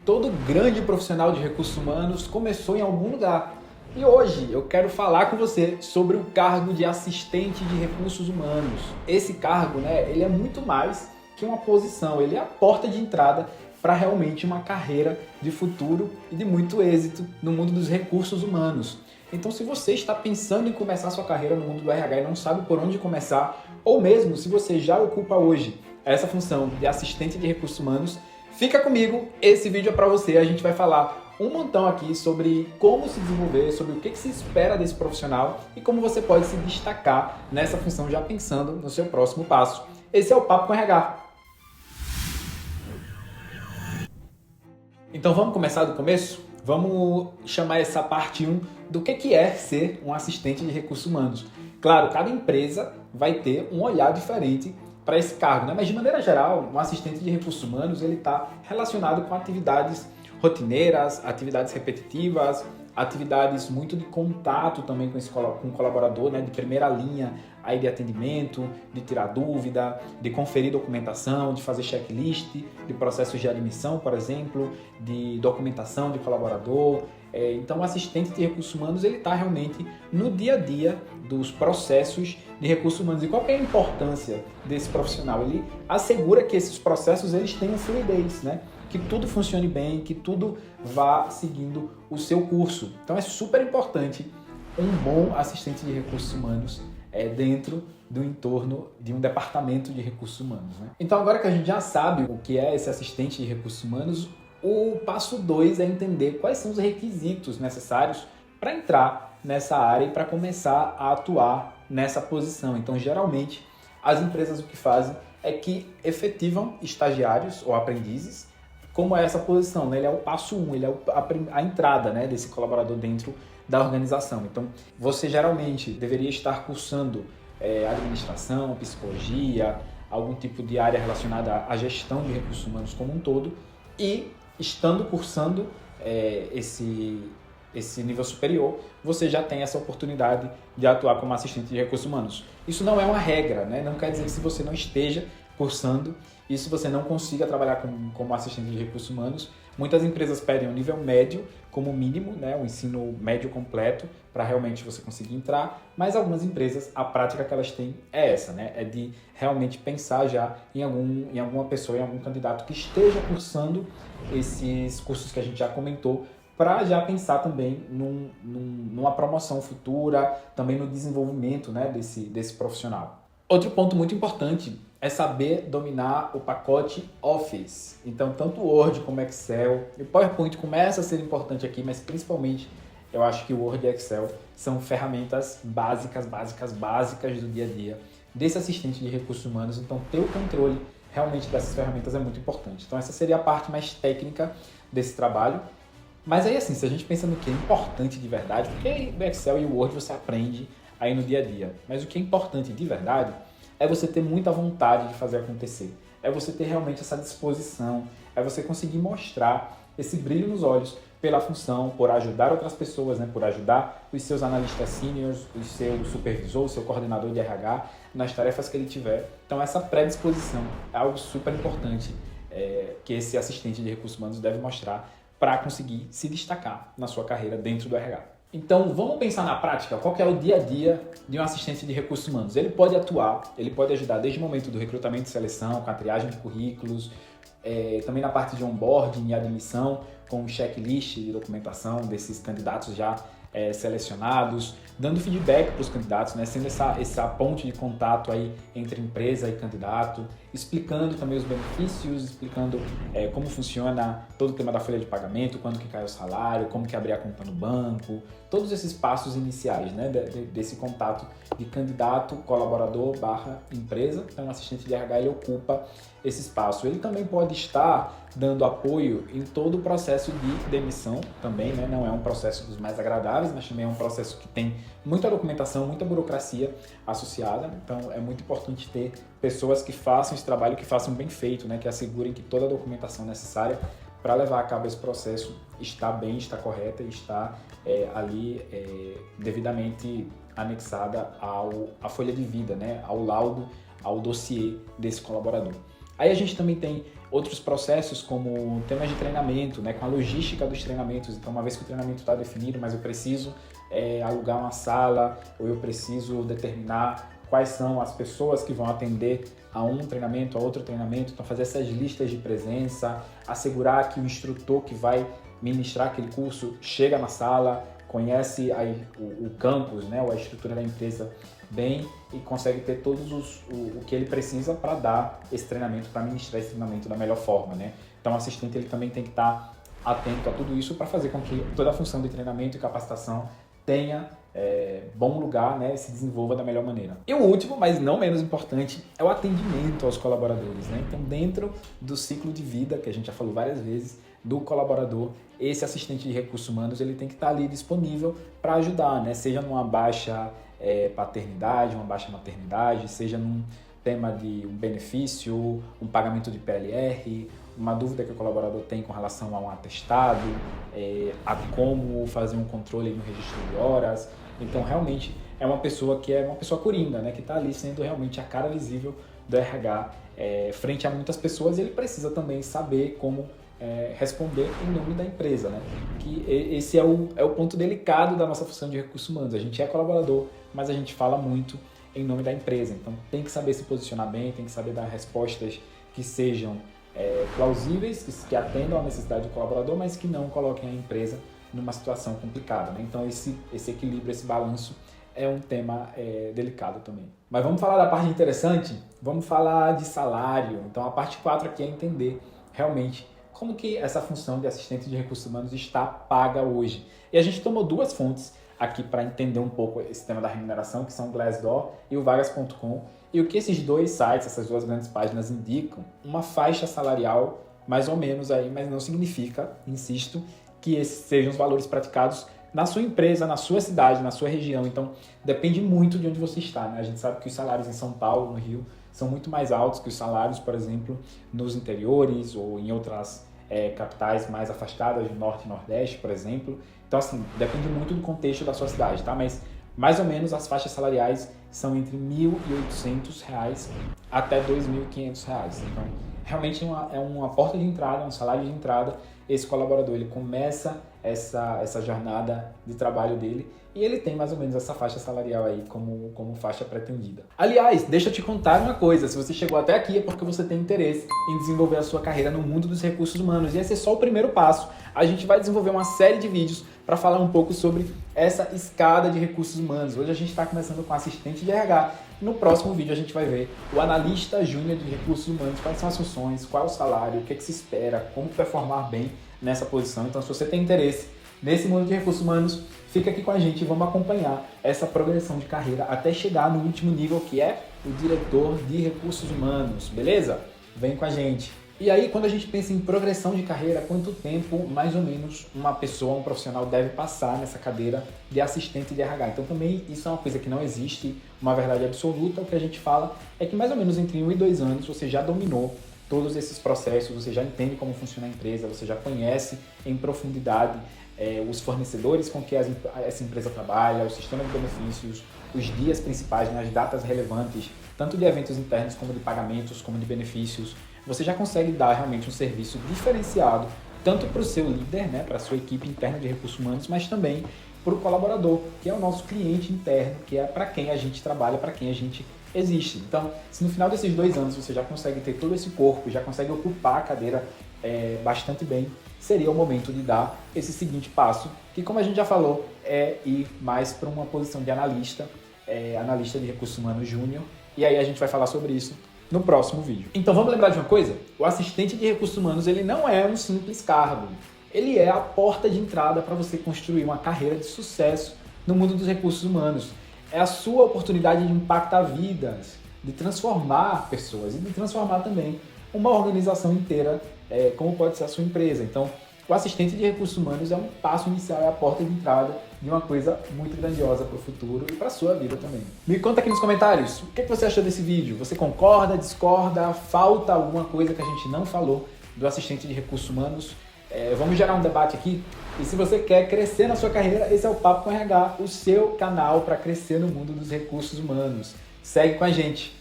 Todo grande profissional de recursos humanos começou em algum lugar. E hoje eu quero falar com você sobre o cargo de assistente de recursos humanos. Esse cargo, ele é muito mais que uma posição, ele é a porta de entrada para realmente uma carreira de futuro e de muito êxito no mundo dos recursos humanos. Então, se você está pensando em começar sua carreira no mundo do RH e não sabe por onde começar, ou mesmo se você já ocupa hoje essa função de assistente de recursos humanos, fica comigo, esse vídeo é para você. A gente vai falar um montão aqui sobre como se desenvolver, sobre o que se espera desse profissional e como você pode se destacar nessa função já pensando no seu próximo passo. Esse é o Papo com RH. Então vamos começar do começo? Vamos chamar essa parte 1 do que é ser um assistente de recursos humanos. Claro, cada empresa vai ter um olhar diferente para esse cargo, mas de maneira geral, um assistente de recursos humanos ele está relacionado com atividades rotineiras, atividades repetitivas, atividades muito de contato também com o colaborador, de primeira linha aí de atendimento, de tirar dúvida, de conferir documentação, de fazer checklist, de processos de admissão, por exemplo, de documentação de colaborador. Então, o assistente de recursos humanos ele está realmente no dia a dia dos processos de recursos humanos. E qual que é a importância desse profissional? Ele assegura que esses processos eles tenham fluidez, que tudo funcione bem, que tudo vá seguindo o seu curso. Então é super importante um bom assistente de recursos humanos dentro do entorno de um departamento de recursos humanos. Então agora que a gente já sabe o que é esse assistente de recursos humanos, o passo 2 é entender quais são os requisitos necessários para entrar nessa área e para começar a atuar nessa posição. Então geralmente as empresas o que fazem é que efetivam estagiários ou aprendizes. Como é essa posição? Ele é o passo 1, ele é a entrada desse colaborador dentro da organização. Então, você geralmente deveria estar cursando administração, psicologia, algum tipo de área relacionada à gestão de recursos humanos como um todo, e estando cursando esse nível superior, você já tem essa oportunidade de atuar como assistente de recursos humanos. Isso não é uma regra, não quer dizer que se você não esteja cursando e se você não consiga trabalhar como assistente de recursos humanos, muitas empresas pedem um nível médio como mínimo, o ensino médio completo para realmente você conseguir entrar, mas algumas empresas, a prática que elas têm é essa, é de realmente pensar já em alguma pessoa, em algum candidato que esteja cursando esses cursos que a gente já comentou, para já pensar também numa promoção futura, também no desenvolvimento desse profissional. Outro ponto muito importante é saber dominar o pacote Office. Então, tanto o Word como o Excel, e o PowerPoint começa a ser importante aqui, mas principalmente eu acho que o Word e o Excel são ferramentas básicas do dia a dia desse assistente de recursos humanos. Então, ter o controle realmente dessas ferramentas é muito importante. Então, essa seria a parte mais técnica desse trabalho. Mas aí, assim, se a gente pensa no que é importante de verdade, porque o Excel e o Word você aprende aí no dia a dia, mas o que é importante de verdade é você ter muita vontade de fazer acontecer, é você ter realmente essa disposição, é você conseguir mostrar esse brilho nos olhos pela função, por ajudar outras pessoas, por ajudar os seus analistas seniors, o seu supervisor, o seu coordenador de RH nas tarefas que ele tiver. Então essa predisposição é algo super importante que esse assistente de recursos humanos deve mostrar para conseguir se destacar na sua carreira dentro do RH. Então, vamos pensar na prática, qual que é o dia a dia de um assistente de recursos humanos. Ele pode atuar, ele pode ajudar desde o momento do recrutamento e seleção, com a triagem de currículos, também na parte de onboarding e admissão, com o checklist de documentação desses candidatos já selecionados, dando feedback para os candidatos, sendo essa ponte de contato aí entre empresa e candidato, explicando também os benefícios, explicando como funciona todo o tema da folha de pagamento, quando que cai o salário, como que abrir a conta no banco, todos esses passos iniciais desse contato de candidato, colaborador / empresa. Então o assistente de RH ele ocupa esse espaço. Ele também pode estar dando apoio em todo o processo de demissão também, não é um processo dos mais agradáveis, mas também é um processo que tem muita documentação, muita burocracia associada. Então é muito importante ter pessoas que façam esse trabalho, que façam bem feito, que assegurem que toda a documentação necessária para levar a cabo esse processo está bem, está correta e está ali devidamente anexada à folha de vida, ao laudo, ao dossiê desse colaborador. Aí a gente também tem outros processos como temas de treinamento, né, com a logística dos treinamentos. Então, uma vez que o treinamento está definido, mas eu preciso alugar uma sala, ou eu preciso determinar quais são as pessoas que vão atender a um treinamento, a outro treinamento. Então, fazer essas listas de presença, assegurar que o instrutor que vai ministrar aquele curso chega na sala, conhece aí o campus, né, ou a estrutura da empresa bem e consegue ter o que ele precisa para dar esse treinamento, para ministrar esse treinamento da melhor forma, né? Então, o assistente ele também tem que estar atento a tudo isso para fazer com que toda a função de treinamento e capacitação tenha bom lugar, né, e se desenvolva da melhor maneira. E o último, mas não menos importante, é o atendimento aos colaboradores, né? Então, dentro do ciclo de vida, que a gente já falou várias vezes, do colaborador, esse assistente de recursos humanos ele tem que estar ali disponível para ajudar, né? Seja numa baixa paternidade, uma baixa maternidade, seja num tema de um benefício, um pagamento de PLR, uma dúvida que o colaborador tem com relação a um atestado, a como fazer um controle no registro de horas. Então, realmente, é uma pessoa que é uma pessoa coringa, né? Que está ali sendo realmente a cara visível do RH frente a muitas pessoas, e ele precisa também saber como responder em nome da empresa, né? Que esse é o ponto delicado da nossa função de recursos humanos. A gente é colaborador, mas a gente fala muito em nome da empresa. Então, tem que saber se posicionar bem, tem que saber dar respostas que sejam plausíveis, que atendam à necessidade do colaborador, mas que não coloquem a empresa numa situação complicada, né? Então, esse equilíbrio, esse balanço é um tema delicado também. Mas vamos falar da parte interessante? Vamos falar de salário. Então, a parte 4 aqui é entender realmente como que essa função de assistente de recursos humanos está paga hoje. E a gente tomou duas fontes aqui para entender um pouco esse tema da remuneração, que são o Glassdoor e o Vagas.com. E o que esses dois sites, essas duas grandes páginas indicam, uma faixa salarial mais ou menos aí, mas não significa, insisto, que esses sejam os valores praticados na sua empresa, na sua cidade, na sua região. Então, depende muito de onde você está, né? A gente sabe que os salários em São Paulo, no Rio, são muito mais altos que os salários, por exemplo, nos interiores ou em outras capitais mais afastadas, do Norte e Nordeste, por exemplo. Então, assim, depende muito do contexto da sua cidade, tá? Mas, mais ou menos, as faixas salariais são entre R$ 1.800 até R$ 2.500. Então, realmente é uma porta de entrada, um salário de entrada. Esse colaborador, ele começa essa jornada de trabalho dele e ele tem mais ou menos essa faixa salarial aí como faixa pretendida. Aliás, deixa eu te contar uma coisa, se você chegou até aqui é porque você tem interesse em desenvolver a sua carreira no mundo dos recursos humanos, e esse é só o primeiro passo. A gente vai desenvolver uma série de vídeos para falar um pouco sobre essa escada de recursos humanos. Hoje a gente está começando com assistente de RH. No próximo vídeo a gente vai ver o analista júnior de recursos humanos, quais são as funções, qual é o salário, o que se espera, como performar bem nessa posição. Então, se você tem interesse nesse mundo de recursos humanos, fica aqui com a gente e vamos acompanhar essa progressão de carreira até chegar no último nível, que é o diretor de recursos humanos, beleza? Vem com a gente. E aí, quando a gente pensa em progressão de carreira, quanto tempo, mais ou menos, uma pessoa, um profissional deve passar nessa cadeira de assistente de RH? Então, também, isso é uma coisa que não existe uma verdade absoluta. O que a gente fala é que mais ou menos entre 1 e 2 anos você já dominou todos esses processos, você já entende como funciona a empresa, você já conhece em profundidade os fornecedores com que essa empresa trabalha, o sistema de benefícios, os dias principais, né, as datas relevantes, tanto de eventos internos como de pagamentos, como de benefícios. Você já consegue dar realmente um serviço diferenciado, tanto para o seu líder, né, para a sua equipe interna de recursos humanos, mas também para o colaborador, que é o nosso cliente interno, que é para quem a gente trabalha, para quem a gente existe. Então, se no final desses 2 anos você já consegue ter todo esse corpo, já consegue ocupar a cadeira bastante bem, seria o momento de dar esse seguinte passo, que, como a gente já falou, é ir mais para uma posição de analista de recursos humanos júnior, e aí a gente vai falar sobre isso no próximo vídeo. Então vamos lembrar de uma coisa? O assistente de recursos humanos, ele não é um simples cargo. Ele é a porta de entrada para você construir uma carreira de sucesso no mundo dos recursos humanos. É a sua oportunidade de impactar vidas, de transformar pessoas e de transformar também uma organização inteira, como pode ser a sua empresa. Então, o assistente de recursos humanos é um passo inicial, é a porta de entrada de uma coisa muito grandiosa para o futuro e para a sua vida também. Me conta aqui nos comentários, o que você achou desse vídeo? Você concorda, discorda, falta alguma coisa que a gente não falou do assistente de recursos humanos? Vamos gerar um debate aqui. E se você quer crescer na sua carreira, esse é o Papo com RH, o seu canal para crescer no mundo dos recursos humanos. Segue com a gente.